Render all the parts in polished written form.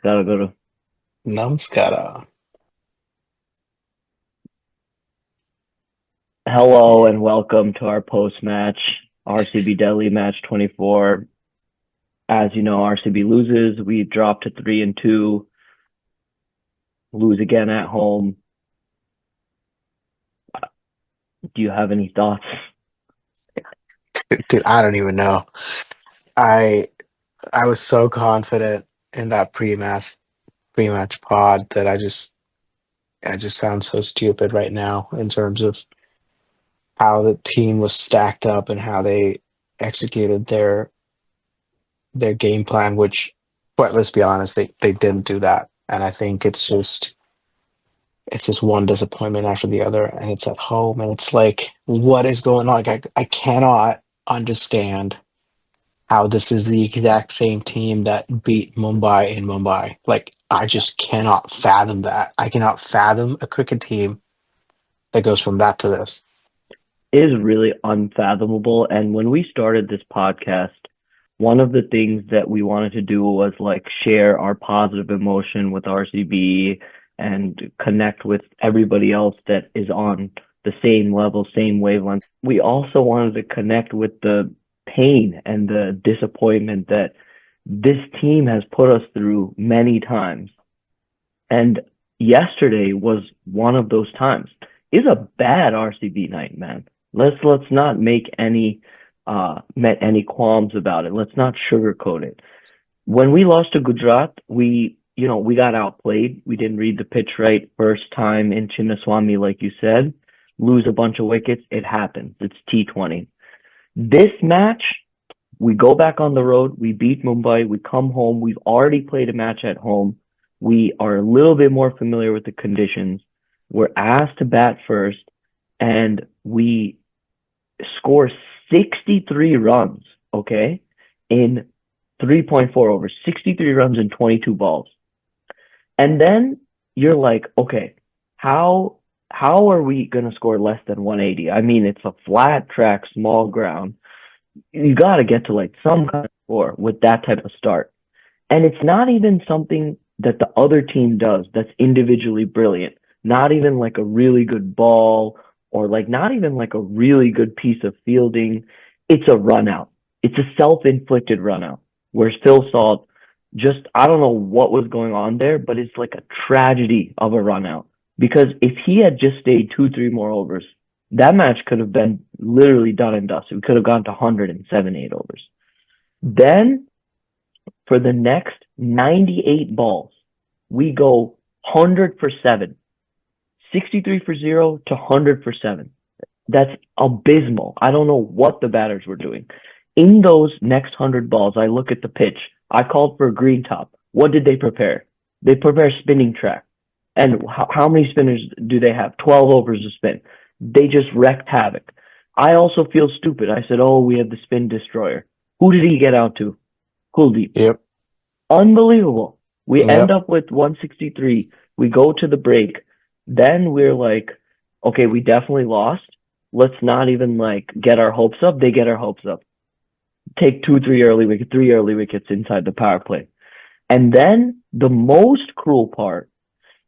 Namaskara, Guru. Namaskara. Hello and welcome to our post-match RCB Delhi match 24. As you know, RCB loses. We drop to 3-2, lose again at home. Do you have any thoughts? Dude, I don't even know. I I was so confident in that pre-match pod that I just sound so stupid right now in terms of how the team was stacked up and how they executed their game plan, which, but let's be honest, they didn't do that. And I think it's just one disappointment after the other, and it's at home, and it's like, what is going on? Like I cannot understand how this is the exact same team that beat Mumbai in Mumbai. Like, I just cannot fathom that. I cannot fathom a cricket team that goes from that to this. It is really unfathomable. And when we started this podcast, one of the things that we wanted to do was like share our positive emotion with RCB and connect with everybody else that is on the same level, same wavelength. We also wanted to connect with the pain and the disappointment that this team has put us through many times. And yesterday was one of those times. It's a bad RCB night, man. Let's not make any qualms about it. Let's not sugarcoat it. When we lost to Gujarat, we got outplayed. We didn't read the pitch right first time in Chinnaswamy, like you said. Lose a bunch of wickets. It happens. It's T20. This match, we go back on the road. We beat Mumbai. We come home. We've already played a match at home. We are a little bit more familiar with the conditions. We're asked to bat first, and we score 63 runs, okay, in 3.4 overs, 63 runs in 22 balls. And then you're like, okay, how are we going to score less than 180? I mean, it's a flat track, small ground. You got to get to like some kind of score with that type of start. And it's not even something that the other team does that's individually brilliant. Not even like a really good ball or like not even like a really good piece of fielding. It's a run out. It's a self-inflicted run out where Phil Salt just, I don't know what was going on there, but it's like a tragedy of a run out. Because if he had just stayed 2, 3 more overs, that match could have been literally done and dusted. We could have gone to 107, 8 overs. Then for the next 98 balls, we go 100 for 7, 63 for 0 to 100 for 7. That's abysmal. I don't know what the batters were doing. In those next 100 balls, I look at the pitch. I called for a green top. What did they prepare? They prepare spinning track. And how many spinners do they have? 12 overs to spin. They just wrecked havoc. I also feel stupid. I said, oh, we have the spin destroyer. Who did he get out to? Kuldeep. Yep, Unbelievable. We end yep, up with 163. We go to the break. Then we're like, okay, we definitely lost. Let's not even like get our hopes up. They get our hopes up. Take 3 early wickets inside the power play. And then the most cruel part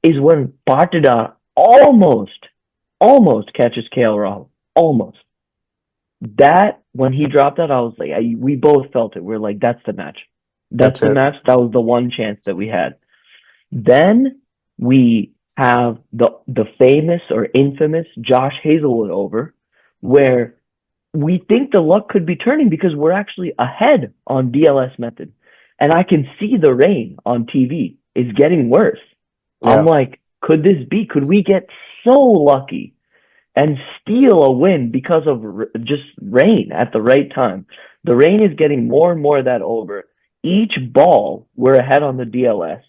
is when Partida almost catches KL Rahul. Almost. That, when he dropped that, I was like, we both felt it. We're like, that's the match. That's that's the it. match. That was the one chance that we had. Then we have the famous or infamous Josh Hazelwood over, where we think the luck could be turning because we're actually ahead on DLS method. And I can see the rain on TV is getting worse. I'm Yeah, like, could this be? Could we get so lucky and steal a win because of just rain at the right time? The rain is getting more and more of that over. Each ball, we're ahead on the DLS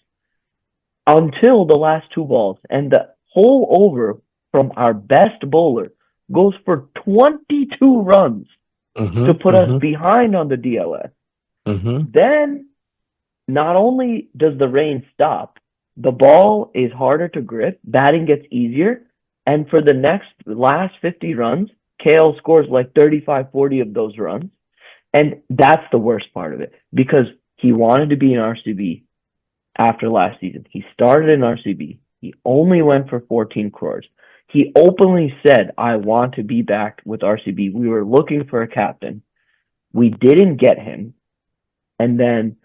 until the last 2 balls. And the whole over from our best bowler goes for 22 runs to put us mm-hmm. behind on the DLS. Mm-hmm. Then not only does the rain stop, the ball is harder to grip, batting gets easier, and for the next last 50 runs, Kale scores like 35, 40 of those runs. And that's the worst part of it because he wanted to be an RCB after last season. He started in RCB. He only went for 14 crores. He openly said, I want to be back with RCB. We were looking for a captain. We didn't get him. And then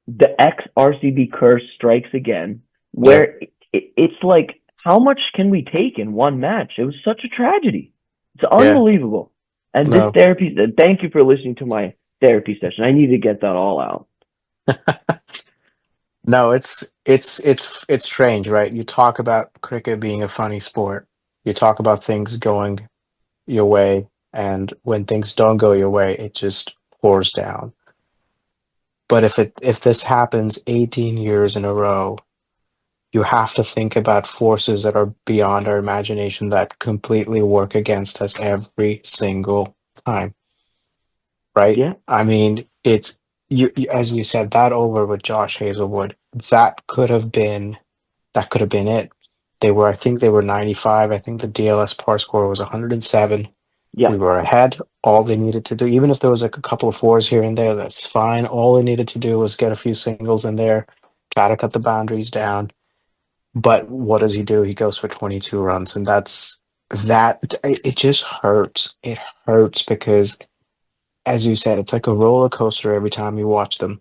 the ex RCB curse strikes again, Yep. where it's like, how much can we take in one match? It was such a tragedy. It's Yeah. unbelievable. And this No. therapy, thank you for listening to my therapy session. I need to get that all out. No, it's strange, right? You talk about cricket being a funny sport. You talk about things going your way, and when things don't go your way, it just pours down. But if this happens 18 years in a row, you have to think about forces that are beyond our imagination that completely work against us every single time, right? Yeah, I mean, it's as you said, that over with Josh Hazelwood, that could have been it. I think they were 95. I think the DLS par score was 107. yeah, We were ahead. All they needed to do, even if there was like a couple of fours here and there, that's fine. All they needed to do was get a few singles in there, try to cut the boundaries down. But what does he do? He goes for 22 runs, and it just hurts. It hurts because, as you said, it's like a roller coaster every time you watch them.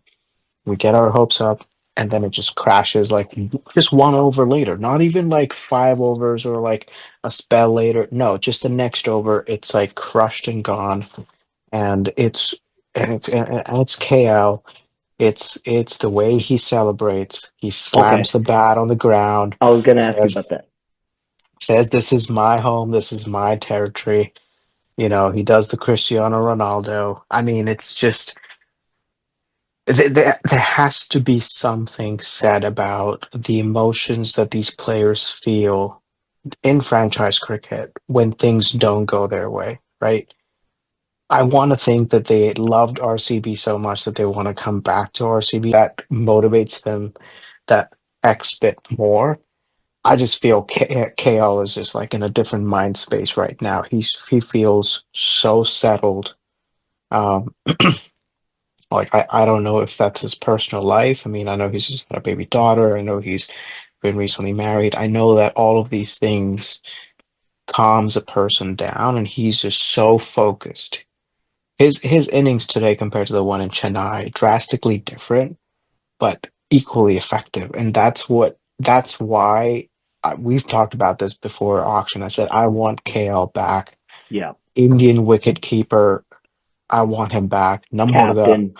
We get our hopes up, and then it just crashes like just one over later. Not even like five overs or like a spell later. No, just the next over, it's like crushed and gone. And it's KL. It's the way he celebrates. He okay. slams the bat on the ground, I was gonna ask you about says that. says this is my home, this is my territory. He does the Cristiano Ronaldo. I mean, it's just there has to be something said about the emotions that these players feel in franchise cricket when things don't go their way, right? I want to think that they loved RCB so much that they want to come back to RCB. That motivates them that X bit more. I just feel KL is just like in a different mind space right now. He feels so settled. Um, like I don't know if that's his personal life. I mean, I know he's just had a baby daughter. I know he's been recently married. I know that all of these things calms a person down, and he's just so focused. His innings today compared to the one in Chennai drastically different, but equally effective, and that's why we've talked about this before auction. I said I want KL back, Yeah, Indian wicket keeper. I want him back. Namma. captain.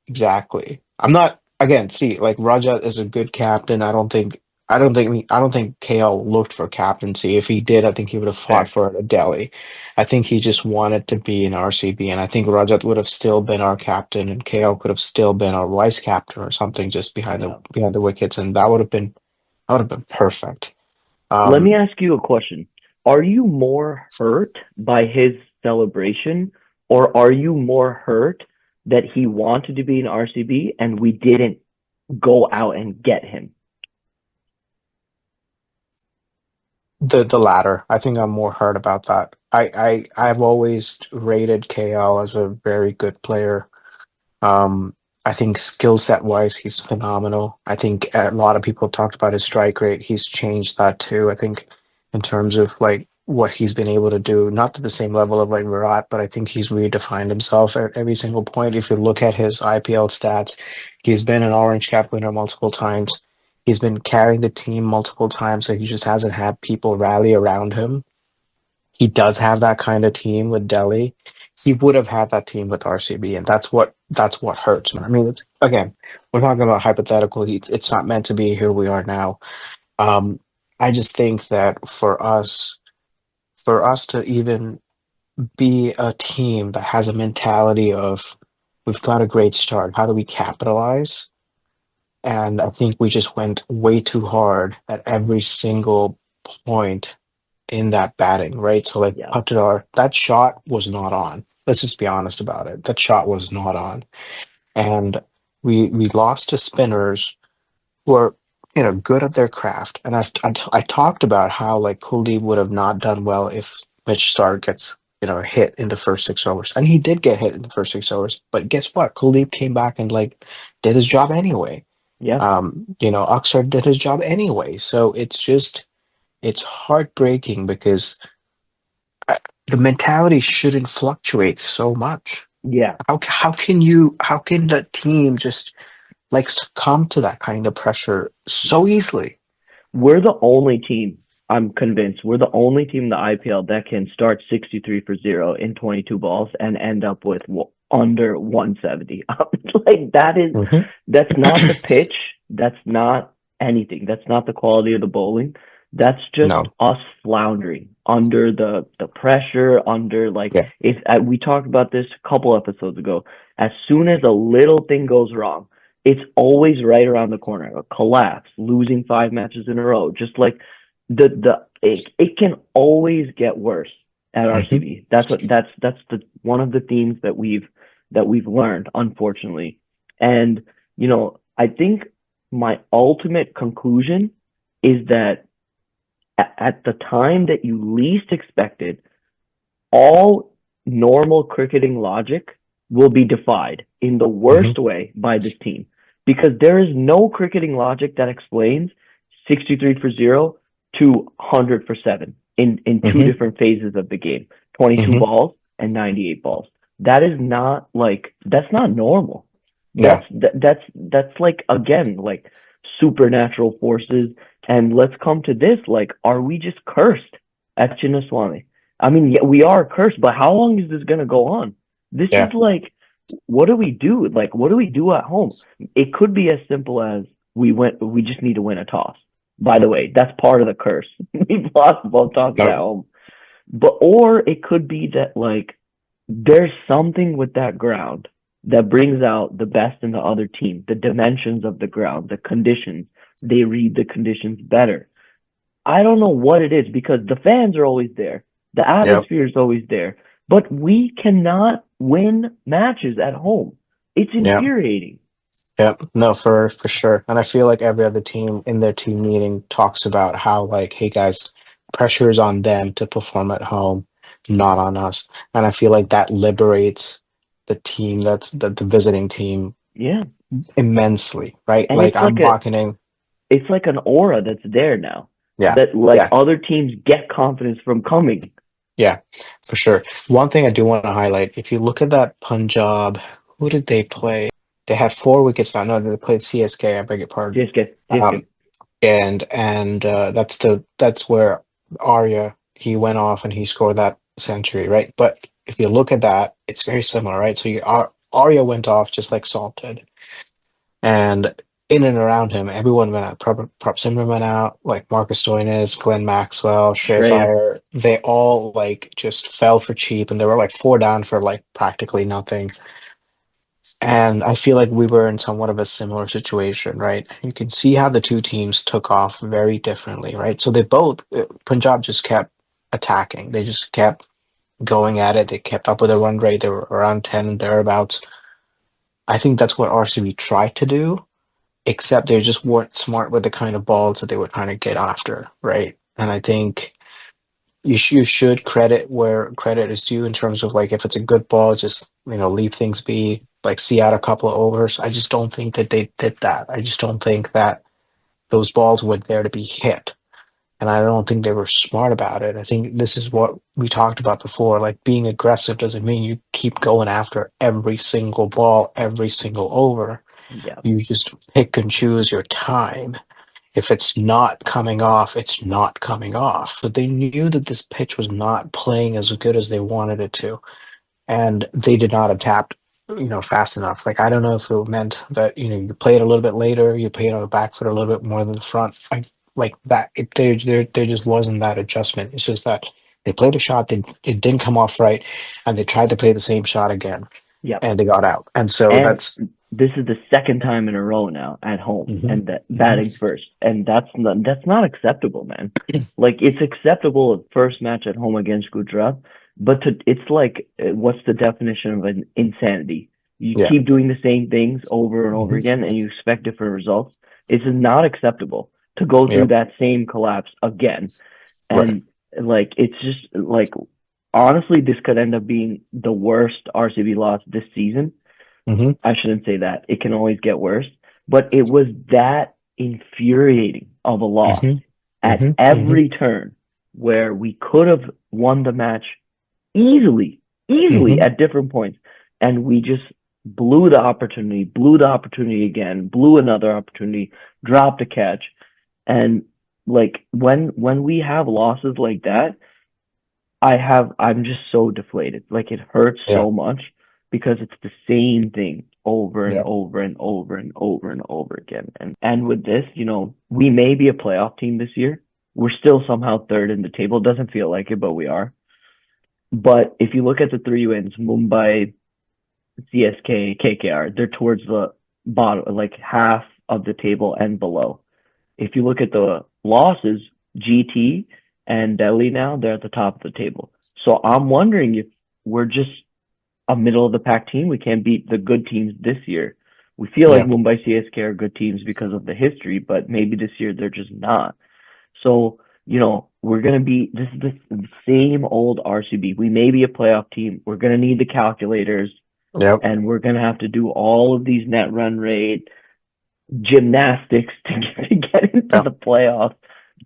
Exactly. I'm not again. See, like Rajat is a good captain. I don't think KL looked for captaincy. If he did, I think he would have fought Fair. for it at Delhi. I think he just wanted to be in RCB, and I think Rajat would have still been our captain, and KL could have still been our vice captain or something, just Yeah. behind the wickets, and that would have been perfect. Let me Um, ask you a question. Are you more hurt by his celebration, or are you more hurt that he wanted to be in RCB and we didn't go out and get him? the latter. I think I'm more hurt about that. I've always rated KL as a very good player. Um, I think skill set wise, he's phenomenal. I think a lot of people talked about his strike rate. He's changed that too. I think in terms of like what he's been able to do, not to the same level of like Virat, but I think he's redefined himself at every single point. If you look at his IPL stats, he's been an Orange Cap winner multiple times. He's been carrying the team multiple times, so he just hasn't had people rally around him. He does have that kind of team with Delhi. He would have had that team with RCB, and that's what hurts, man. I mean, again, we're talking about hypothetical. It's not meant to be. Here we are now. Um, I just think that for us to even be a team that has a mentality of we've got a great start. How do we capitalize? And I think we just went way too hard at every single point in that batting, right? So like Yeah. Patidar, that shot was not on. Let's just be honest about it. That shot was not on. And we lost to spinners who are, good at their craft. And I talked about how like Kuldeep would have not done well if Mitch Starr gets, hit in the first 6 overs. And he did get hit in the first 6 overs. But guess what? Kuldeep came back and like did his job anyway. Yeah. Oxford did his job anyway. So it's heartbreaking because the mentality shouldn't fluctuate so much. Yeah. How can the team just like succumb to that kind of pressure so easily? We're the only team, I'm convinced, we're the only team in the IPL that can start 63 for zero in 22 balls and end up with under 170. Like Hmm. that's not the pitch. That's not anything. That's not the quality of the bowling. That's just No. us floundering under the pressure, under like Yeah. if we talked about this a couple episodes ago. As soon as a little thing goes wrong, it's always right around the corner. A collapse, losing 5 matches in a row, just like it can always get worse at Hmm. RCB. That's the one of the themes that we've learned, unfortunately. And I think my ultimate conclusion is that at the time that you least expected, all normal cricketing logic will be defied in the Hmm. worst way by this team because there is no cricketing logic that explains 63 for 0 to 100 for 7 in two Hmm. different phases of the game, 22 Hmm. balls and 98 balls. That is not like that's not normal. Yeah. That's like again like supernatural forces. And let's come to this, like, are we just cursed at Chinnaswamy? I mean, yeah, we are cursed, but how long is this gonna go on? This is Yeah. like, what do we do? Like, what do we do at home? It could be as simple as we just need to win a toss. By the way, that's part of the curse. We've lost both tosses at No. home. But or it could be that like there's something with that ground that brings out the best in the other team, the dimensions of the ground, the conditions. They read the conditions better. I don't know what it is because the fans are always there. The Yep. atmosphere is always there. But we cannot win matches at home. It's Yep. infuriating. Yep. No, for sure. And I feel like every other team in their team meeting talks about how like, hey guys, pressure is on them to perform at home, not on us. And I feel like that liberates the visiting team Yeah. immensely, right? And Like I'm walking in. it's like an aura that's there now Yeah. that like Yeah. other teams get confidence from coming. Yeah, for sure. One thing I do want to highlight, if you look at that Punjab, who did they play? They had 4 wickets now. No, they played CSK, I beg your pardon. CSK, Um, CSK. and that's where Arya he went off and he scored that century, right? But if you look at that, it's very similar, right? So Arya went off just like Salt did, and in and around him, everyone went out. Prop Simran went out, like Marcus Stoinis, Glenn Maxwell, Shreyas Shreya. Iyer. They all like just fell for cheap, and they were like 4 down for like practically nothing. And I feel like we were in somewhat of a similar situation, right? You can see how the two teams took off very differently, right? So they both, Punjab just kept attacking. They just kept going at it. They kept up with the run rate. They were around 10 and thereabouts. I think that's what RCB tried to do, except they just weren't smart with the kind of balls that they were trying to get after, right? And I think you should credit where credit is due in terms of like if it's a good ball, just leave things be, like see out a couple of overs. I just don't think that they did that. I just don't think that those balls were there to be hit. And I don't think they were smart about it. I think this is what we talked about before. Like being aggressive doesn't mean you keep going after every single ball, every single over. Yeah. You just pick and choose your time. If it's not coming off, it's not coming off. But they knew that this pitch was not playing as good as they wanted it to, and they did not adapt, fast enough. Like I don't know if it meant that you play it a little bit later, you play it on the back foot a little bit more than the front. Like that. There just wasn't that adjustment. It's just that they played a shot, it didn't come off right, and they tried to play the same shot again, Yep. and they got out. And so And that's. this is the second time in a row now at home Mhm. and that Mhm. batting first. And that's not acceptable, man. Like it's acceptable at first match at home against Gujarat, but it's like what's the definition of an insanity? You Yeah. keep doing the same things over and over Mhm. again and you expect different results. It's not acceptable to go through Yep. that same collapse again. Right. And like it's just like honestly this could end up being the worst RCB loss this season. Mhm. I shouldn't say that. It can always get worse. but it was that infuriating of a loss Mhm. at Mhm. Mhm. every turn where we could have won the match easily, easily Mhm. at different points. And we just blew the opportunity again, blew another opportunity, dropped a catch. And like when we have losses like that, I'm just so deflated. Like it hurts Yeah. so much because it's the same thing over and Yeah. over and over and over and over again. And with this, we may be a playoff team this year. We're still somehow third in the table. It doesn't feel like it, but we are. But if you look at the three wins, Mumbai, CSK, KKR, they're towards the bottom, like half of the table and below. If you look at the losses, GT and Delhi now, they're at the top of the table. So I'm wondering if we're just a middle of the pack team. We can't beat the good teams this year. We feel like Yeah. Mumbai CSK are good teams because of the history, but maybe this year they're just not. So, we're going to be, this is the same old RCB. We may be a playoff team. We're going to need the calculators Yep. and we're going to have to do all of these net run rate gymnastics to get into Yeah. the playoffs.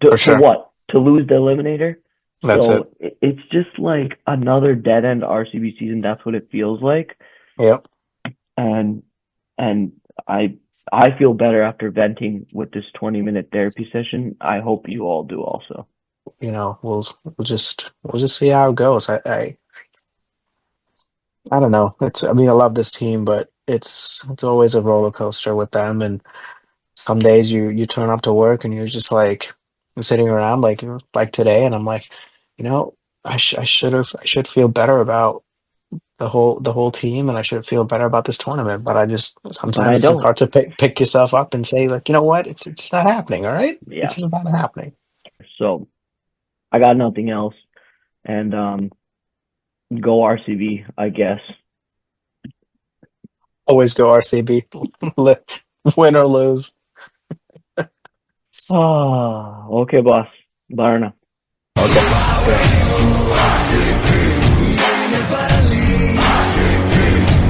For To sure. what? To lose the eliminator? That's it. So it's just like another dead end RCB season. That's what it feels like. Yep. And and I I feel better after venting with this 20-minute therapy session. I hope you all do also. We'll just see how it goes. I don't know. I mean, I love this team, but it's always a roller coaster with them. And some days you turn up to work and you're just like sitting around like today, and I'm like, you know, I should feel better about the whole team, and I should feel better about this tournament. But I just But I sometimes it's just don't. hard to pick yourself up and say, like, you know what, it's just not happening. All right, it's Yeah. just not happening. So I got nothing else. And go RCB, I guess. Always go RCB, win or lose. Oh, okay, boss. Bye now. Okay.